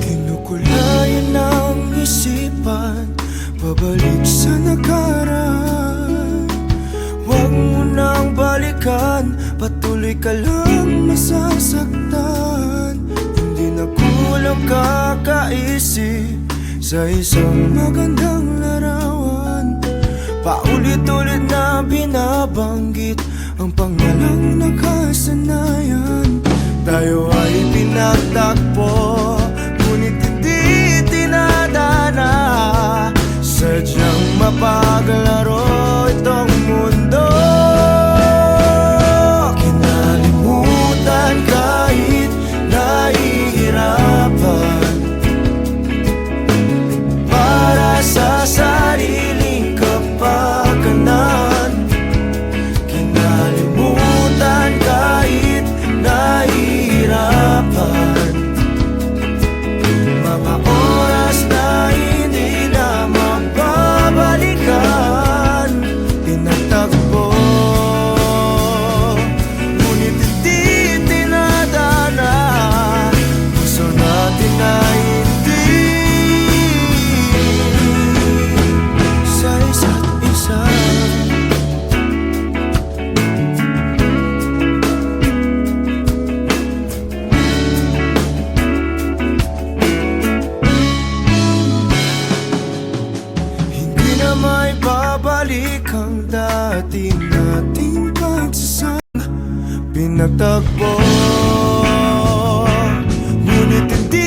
Kinukulayan ng isipan, pabalik sa nakaraan. Huwag mo nang balikan, patuloy ka lang masasaktan. Hindi na kulang kakaisip sa isang magandang larawan. Paulit-ulit na binabanggit ang pangalang nakasanayan. Tayo ay pinagtagpo, ngunit hindi tinadana. Sadyang mapaglaro itong mundo. Kinalimutan kahit nahihirapan, para sa sariling kapakanan. Kinalimutan kahit nahihirapan, mga oras na hindi na mababalikan. Pinagtagpo, ngunit hindi tinadana. Gusto natin na hindi sa isa't isa. Hindi na may babalik ang dati nating pagsasama. Pinagtagpo, ngunit hindi